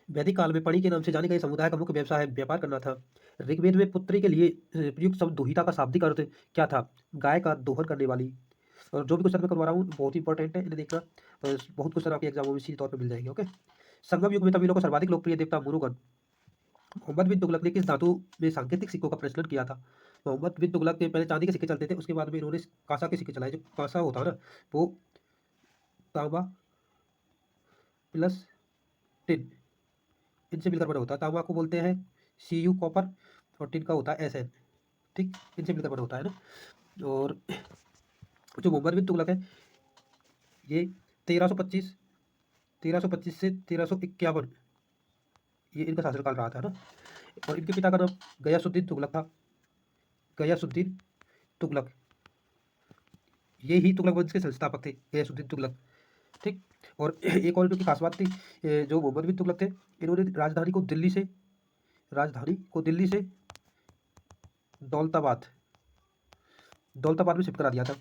वैदिक काल में पणि के नाम से जाने गए समुदाय का मुख्य व्यवसाय व्यापार करना था। ऋग्वेद में पुत्री के लिए प्रयुक्त शब्द दुहिता का शाब्दिक अर्थ क्या था? गाय का दोहन करने वाली। और जो भी क्वेश्चन मैं करवा रहा हूँ बहुत ही इंपॉर्टेंट है, इन्हें देखना। बहुत क्वेश्चन आपके एग्जामों में सीधे तौर पर मिल जाएंगे। ओके। संगम युग में तमिलों का सर्वाधिक लोकप्रिय देवता मुरुगन। मोहम्मद बिन तुगलक ने किस धातु में सांकेतिक सिक्कों का प्रचलन किया था? मोहम्मद बिन तुगलक के पहले चांदी के सिक्के चलते थे, उसके बाद में इन्होंने कांसा के सिक्के चलाए। जो कांसा होता है ना, वो तांबा प्लस टिन, इनसे मिलकर बना होता है। तांबा को बोलते हैं Cu कॉपर, और टिन का होता है Sn। ठीक, इनसे मिलकर बना होता है ना। और जो मोहम्मद बिन तुगलक है, ये 1325 से 1351 ये इनका शासनकाल रहा था ना। और इनके पिता का नाम गयासुद्दीन तुगलक था। गयासुद्दीन तुगलक, ये ही तुगलक वंश के संस्थापक थे, गयासुद्दीन तुगलक। ठीक। और एक और इनकी खास बात थी, जो मोहम्मद बिन तुगलक थे, इन्होंने राजधानी को दिल्ली से दौलताबाद दौलताबाद में शिफ्ट करा दिया था।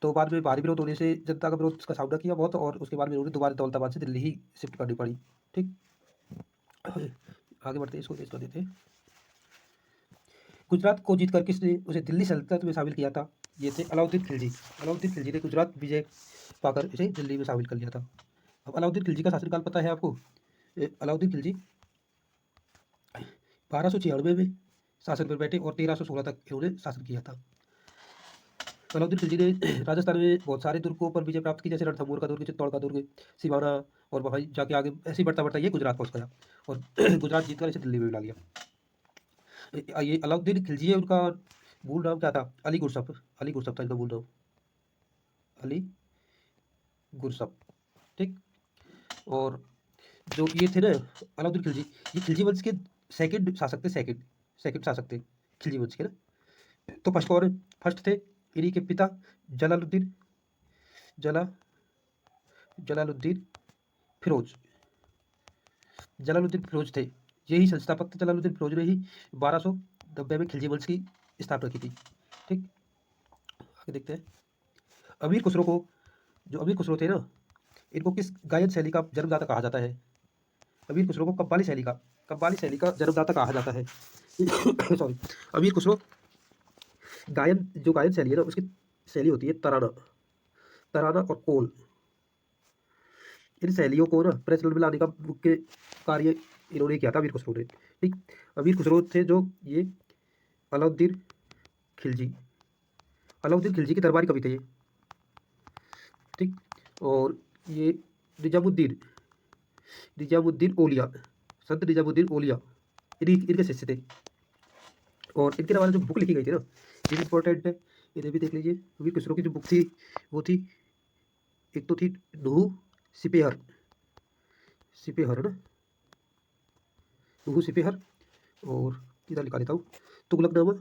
तो बाद में भारी विरोध होने से जनता का विरोध का सामना किया बहुत, और उसके बाद में उन्होंने दोबारा दौलताबाद से दिल्ली ही शिफ्ट करनी पड़ी। ठीक। आगे बढ़ते हैं, इसको तेज कर देते हैं। गुजरात को जीतकर किसने उसे दिल्ली सल्तनत में शामिल किया था? ये थे अलाउद्दीन खिलजी। अलाउद्दीन खिलजी ने गुजरात विजय पाकर इसे दिल्ली में शामिल कर लिया था। अब अलाउद्दीन खिलजी का शासनकाल पता है आपको? अलाउद्दीन खिलजी 1296 में शासन पर बैठे और 1316 तक इन्होंने शासन किया था। अलाउद्दीन खिलजी ने राजस्थान में बहुत सारे दुर्गों पर विजय प्राप्त की, जैसे रणथंभौर का दुर्ग, चित्तौड़ का दुर्ग, सिवाना, और वहाँ जाके आगे ऐसे ही बढ़ता बढ़ता ये गुजरात पहुँच गया, और गुजरात जीतकर इसे दिल्ली में मिला लिया। ये अलाउद्दीन खिलजी है, उनका मूल नाम क्या था? अली गुरसप। अली गुरसप था इनका मूल नाम, अली गुरसप। ठीक। और जो ये थे ना अलाउद्दीन खिलजी, ये खिलजी वंश के सेकंड शासक थे, सेकंड शासक थे खिलजी वंश के ना। तो फर्स्ट थे इन्हीं के पिता जलालुद्दीन जला जलालुद्दीन फिरोज। जलालुद्दीन फिरोज थे, यही संस्थापक थे। जलालुद्दीन फिरोज ने ही 1290 में खिलजी वंश की स्थापना की थी। ठीक। आगे देखते हैं। अमीर खुसरो को, जो अमीर खुसरो थे ना, इनको किस गायन शैली का जन्मदाता कहा जाता है? अमीर खुसरो को कव्वाली शैली का जन्मदाता कहा जाता है। सॉरी। अमीर खुसरो जो गायन शैली है ना, उसकी शैली होती है तराना। तराना और कोल, इन शैलियों को ना प्रचलन में लाने का मुख्य कार्य इन्होंने किया था, अमीर खुसरो ने। ठीक। अमीर खुसरो थे जो ये अलाउद्दीन खिलजी अलाउद्दीन खिलजी के दरबारी कवि थे ये। ठीक। और ये निजामुद्दीन निजामुद्दीन ओलिया, संत निजामुद्दीन ओलिया, इनके शिष्य थे। और इनके द्वारा जो बुक लिखी गई थी ना, ये भी इंपॉर्टेंट है, इन्हें भी देख लीजिए। अमीर खुसरो की जो बुक थी, वो थी, एक तो थी नूह सिपेहर सिपेहर ना नूह सिपेहर, और किधर लिखा लेता हूँ, तुगलकनामा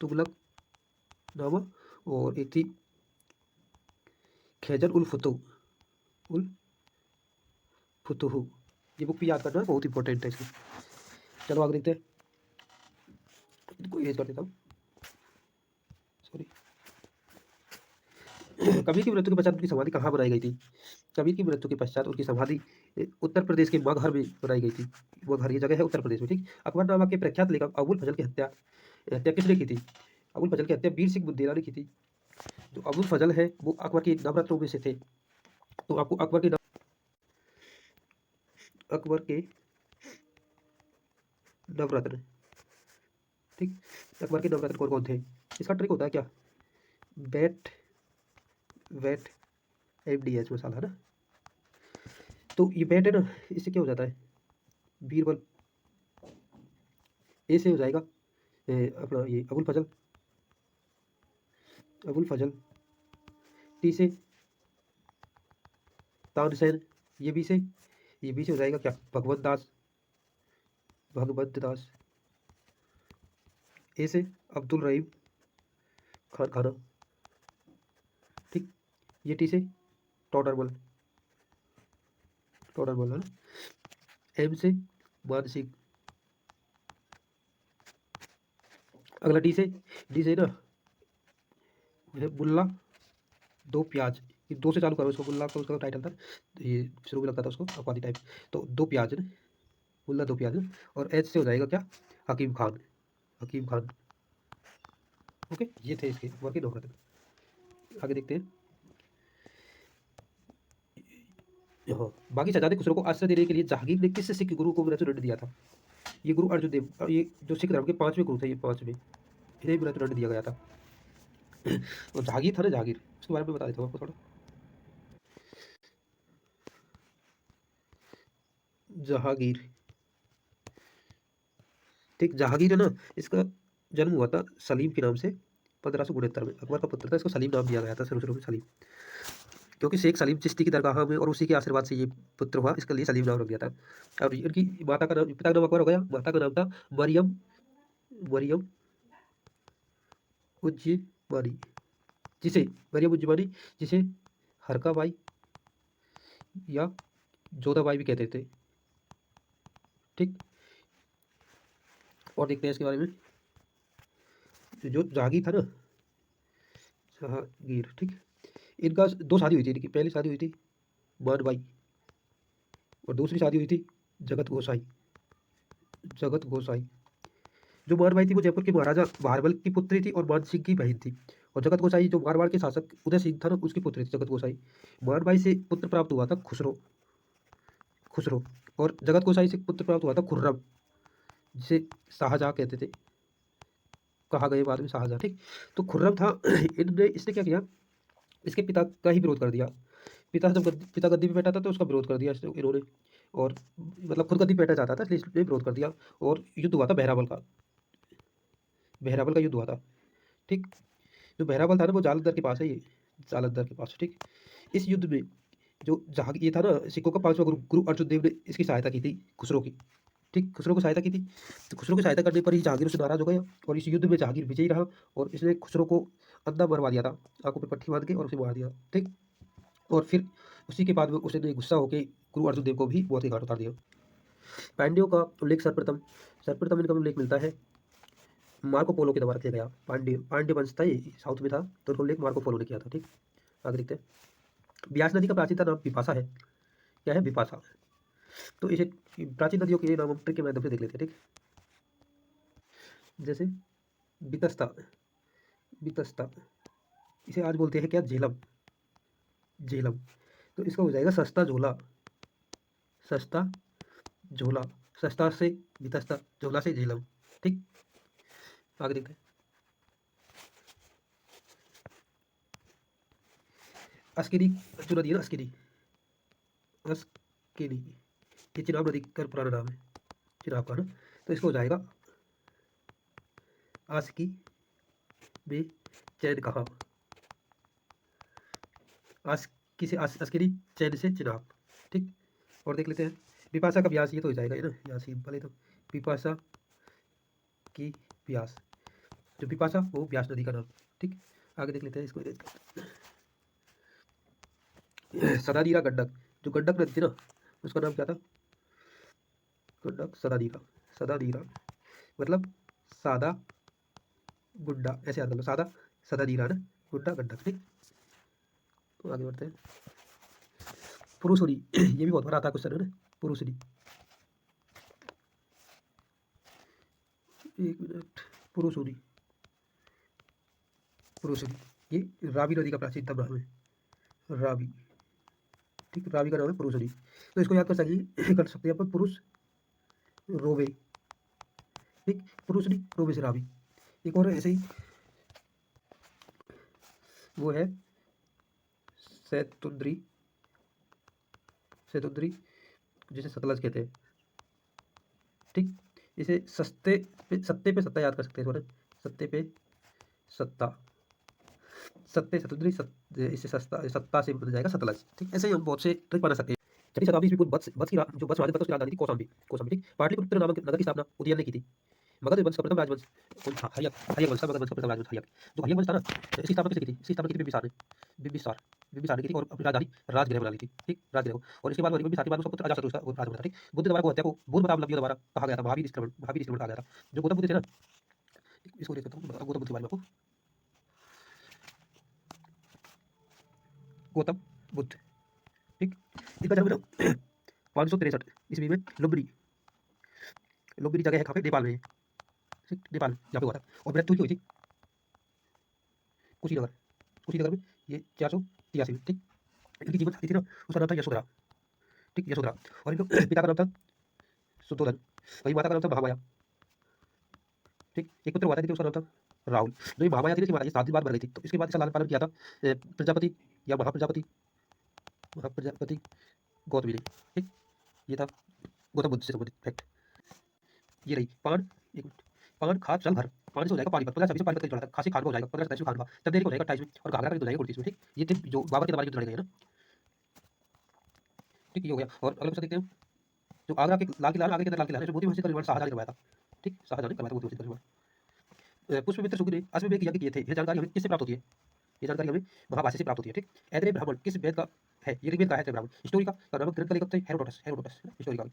तुगलकनामा, और एक थी खैजर उल फुतुहु। ये बुक भी याद करना बहुत इंपॉर्टेंट है इसकी। चलो आगे देखते हैं, इनको इरेज कर देता हूँ, सॉरी। कबीर की मृत्यु के पश्चात उनकी समाधि कहाँ बनाई गई थी? कबीर की मृत्यु के पश्चात उनकी समाधि उत्तर प्रदेश के मगहर में बनाई गई थी। मगहर ये जगह है उत्तर प्रदेश में। ठीक। अकबरनामा के प्रख्यात लेखक अबुल फजल की हत्या हत्या किसने की थी? अबुल फजल की हत्या वीर सिंह बुंदेला ने की थी। जो अबुल फजल है वो अकबर के नवरत्नों में से थे। तो आपको अकबर के नवरत्न, ठीक, अकबर के नवरत्न कौन कौन थे? इसका ट्रिक होता है क्या? बैट वेट FDH मसाला ना। तो ये बैट है ना, इससे क्या हो जाता है? बीरबल। ए से हो जाएगा अपना ये अबुल फजल। टी से तानसेन। ये बी से हो जाएगा क्या? भगवत दास। ए से अब्दुल रहीम खान खाना। ठीक। ये टी से टोडरमल है ना। एम से मान सिंह। अगला डी से ना, मुल्ला दो प्याज। ये 2 से चालू करो इसको, मुल्ला का उसका टाइटल था, तो ये शुरू में लगता था उसको अफगानी टाइप। तो 2 प्याज ने, मुल्ला 2 प्याज ने, और एच से हो जाएगा क्या, हकीम खान, हकीम खान। ओके, ये थे इसके वर्किंग नौकरतन। आगे देखते हैं। हाँ, बाकी शहजादे खुसरो को आश्रय देने के लिए जहांगीर ने किस सिख गुरु को मृत्युदंड दिया था? ये गुरु अर्जुन देव, ये जो सिख धर्म के 5वें गुरु थे, ये 5वें, इन्हें मृत्युदंड दिया गया था। और जहांगीर था ना, जहांगीर, उसके बारे में बता देता हूँ आपको थोड़ा। जहांगीर, ठीक, जहांगीर है ना, इसका जन्म हुआ था सलीम के नाम से 1569 में। अकबर का पुत्र था, इसको सलीम नाम दिया गया था शुरू शुरू में, सलीम, क्योंकि शेख सलीम चिश्ती की दरगाह में और उसी के आशीर्वाद से ये पुत्र हुआ, इसके लिए सलीम नाम रख दिया था। और इनकी माता का नाम, पिता का नाम अकबर हो गया, माता का नाम था मरियम, मरियम उज्जमानी, जिसे मरियम उज्जमानी, जिसे हरकाबाई या जोधाबाई भी कहते थे। ठीक, और देखते हैं इसके बारे में। जो जहांगीर था ना, जहांगीर, ठीक, इनका 2 शादी हुई थी इनकी। पहली शादी हुई थी मानबाई, और दूसरी शादी हुई थी जगत गोसाई, जगत गोसाई। जो मानबाई थी वो जयपुर के महाराजा बहारबल की पुत्री थी और मान सिंह की बहन थी। और जगत गोसाई जो मारवाड़ के शासक उदय सिंह था ना, उसकी पुत्री थी जगत गोसाई। मानबाई से पुत्र प्राप्त हुआ था खुसरो, खुसरो, और जगत गोसाई से पुत्र प्राप्त हुआ था खुर्रम, जिसे शाहजहां कहते थे, कहा गए बाद में शाहजहां। ठीक, तो खुर्रम था इनने, इसने क्या किया, इसके पिता का ही विरोध कर दिया। पिता जब पिता गद्दी पे बैठा था तो उसका विरोध कर दिया इन्होंने, और मतलब खुद गद्दी पे बैठना चाहता था, इसलिए इसने विरोध कर दिया। और युद्ध हुआ था बहरावल का, बहरावल का युद्ध हुआ था। ठीक, जो बहरावल था ना वो जालंधर के पास है, ये जालंधर के पास। ठीक, इस युद्ध में जो जहाँ ये था ना, सिखों का 5वां गुरु, गुरु अर्जुन देव ने इसकी सहायता की थी, खुसरो की। ठीक, खुसरो को सहायता की थी। तो खुसरो की सहायता करने पर ही जहांगीर उससे नाराज हो गया, और इस युद्ध में जहांगीर विजयी रहा, और इसने खुसरो को अंधा मरवा दिया था, आंखों पर पट्टी बांध के, और उसे मार दिया। ठीक, और फिर उसी के बाद में उसने गुस्सा होकर गुरु अर्जुन देव को भी मौत के घाट उतार दिया। पांड्यों का उल्लेख सर्वप्रथम, सर्वप्रथम इनका उल्लेख मिलता है मार्को पोलो के द्वारा किया गया। पांड्य, पांड्य वंश था, ये साउथ में था, तो उनका उल्लेख मार्को पोलो ने किया था। ठीक, आगे देखते हैं। ब्यास नदी का प्राचीनतम नाम बिपाशा है। क्या है, बिपाशा। तो इसे प्राचीन नदियों के नाम हम ट्रिक के माध्यम से देख लेते हैं। ठीक, जैसे बितस्ता, बितस्ता, इसे आज बोलते हैं क्या, झेलम, झेलम। तो इसका हो जाएगा सस्ता झोला, सस्ता झोला, सस्ता से बितस्ता, झोला से झेलम। ठीक, आगे देखते हैं। अस्किनी जो नदी है ना, अस्किनी, अस्किनी, ये चिनाब नदी का पुराना नाम है, चिनाब का ना। तो इसको हो जाएगा आस्की में चैन कहा, आस्की से अस्किनी, चैन से चिनाब। ठीक, और देख लेते हैं बिपाशा का ब्यास, ये तो हो जाएगा, ये ना, यहाँ सिंपल है। तो बिपाशा की ब्यास, जो बिपाशा वो ब्यास नदी का नाम। ठीक, आगे देख लेते हैं इसको। सदानीरा गंडक, जो गंडक नदी थी ना, उसका नाम क्या था, गंडक सदानीरा, सदानीरा मतलब सादा गुड्डा, ऐसे याद कर लो, सादा सदानीरा ना, गुड्डा गंडक। ठीक, तो आगे बढ़ते हैं। पुरुषोरी ये भी बहुत बड़ा आता क्वेश्चन है ना, पुरुषोरी, एक मिनट, पुरुषोरी, पुरुषोरी, ये रावी नदी का प्राचीनतम नाम है, रावी। ठीक, रावी का नाम है पुरुषोरी। तो इसको याद कर सकिए, कर सकते हैं अपन, पुरुष रोवे। ठीक, पुरुषोरी रोवे से रावी। एक और ऐसे ही वो है सैतुद्री, सैतुद्री, जिसे सतलज कहते हैं। ठीक, इसे सत्ते पे सत्ता याद कर सकते हैं, सत्ते पे सत्ता, सत्ते सतुद्री इससे सत्ता, सत्ता से बन जाएगा सतलज। ठीक, ऐसे ही हम बहुत से ट्रिक बना सकते हैं। 6वीं शताब्दी ईस्वी पूर्व वत्स की जो वत्स राजवंश था उसकी राजधानी थी कौशाम्बी, कौशाम्बी। ठीक, पाटलिपुत्र नामक नगर की स्थापना उदयन ने की थी। मगध वंश का प्रथम राजवंश कौन था, हयक, हयक वंश था, मगध वंश का प्रथम राजवंश हयक। जो हयक वंश था ना, इसकी स्थापना किसने की थी, इसकी स्थापना की थी बिंबिसार ने, बिंबिसार, बिंबिसार ने की थी, और अपनी राजधानी राजगृह बना ली थी। ठीक, राजगृह को, और इसके बाद बिंबिसार के बाद उसका पुत्र अजातशत्रु उसका राजा बना था। ठीक, बुद्ध द्वारा को हत्या को बौद्ध मतावलंबियों द्वारा कहा गया था महावीर निष्क्रमण, महावीर निष्क्रमण कहा गया था। जो गौतम बुद्ध थे ना, इसको देख सकता हूँ, गौतम बुद्ध के बारे में आपको। गौतम बुद्ध। ठीक, इनका जन्म ना 563 ईस्वी में लुम्बिनी, लुम्बिनी जगह है कहाँ पे, नेपाल में है। ठीक, नेपाल यहाँ पे हुआ था और मृत्यु की हुई थी कुशीनगर, कुशीनगर में ये 483 में। ठीक, इनकी जीवन साथी थी ना, उसका नाम था यशोधरा। ठीक, यशोधरा। और इनका पिता का नाम था सुद्धोधन, वही माता का नाम था महामाया। ठीक, एक पुत्र हुआ था, उसका नाम था राहुल। जो ये महामाया थी ना, इसकी माता ये 7 दिन बाद मर गई थी, तो इसके बाद इसका लालन पालन किया था प्रजापति या महाप्रजापति, महाप्रजापति गौतमी ने। ठीक, ये था गौतम बुद्ध से संबंधित फैक्ट। ये रही पान, एक मिनट, पान खाद जल भर, पानी से हो जाएगा पानीपत, 1526 में पानीपत का युद्ध लड़ा था, खासी खान का हो जाएगा 1527 में खान का, चंदेरी का हो जाएगा 28 में, और घाघरा का युद्ध हो जाएगा 29 में। ठीक, ये थे जो बाबर के दरबार युद्ध लड़े गए हैं ना। ठीक, ये हो गया। और अगले क्वेश्चन देखते हैं, जो आगरा के लाल किला, आगे के अंदर लाल किला है, जो मोती मस्जिद का निर्माण शाहजहां ने करवाया था। ठीक, शाहजहां ने करवाया था मोती मस्जिद का निर्माण। पुष्पमित्र शुक्र ने अश्वमेध यज्ञ किए थे, ये जानकारी हमें किससे प्राप्त होती है? ये जानकारी हमें महाभाष्य से प्राप्त होती है। ठीक, ऐतरेय ब्राह्मण किस वेद का है? ये ऋग्वेद का है। ऐतरेय ब्राह्मण हिस्टोरी का नामक ग्रंथ का लेखक थे हेरोडोटस, हेरोडोटस हिस्टोरी का।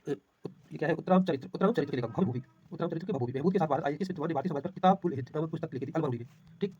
ये क्या है? उत्तराम चरित्र, उत्तराम चरित्र के लेखक भवभूमि, उत्तराम चरित्र के भवभूमि। महमूद के साथ भारत आई किस विद्वान ने भारतीय समाज पर किताबुल हिंद नामक पुस्तक लिखी थी? अल-बरूनी ने। ठीक,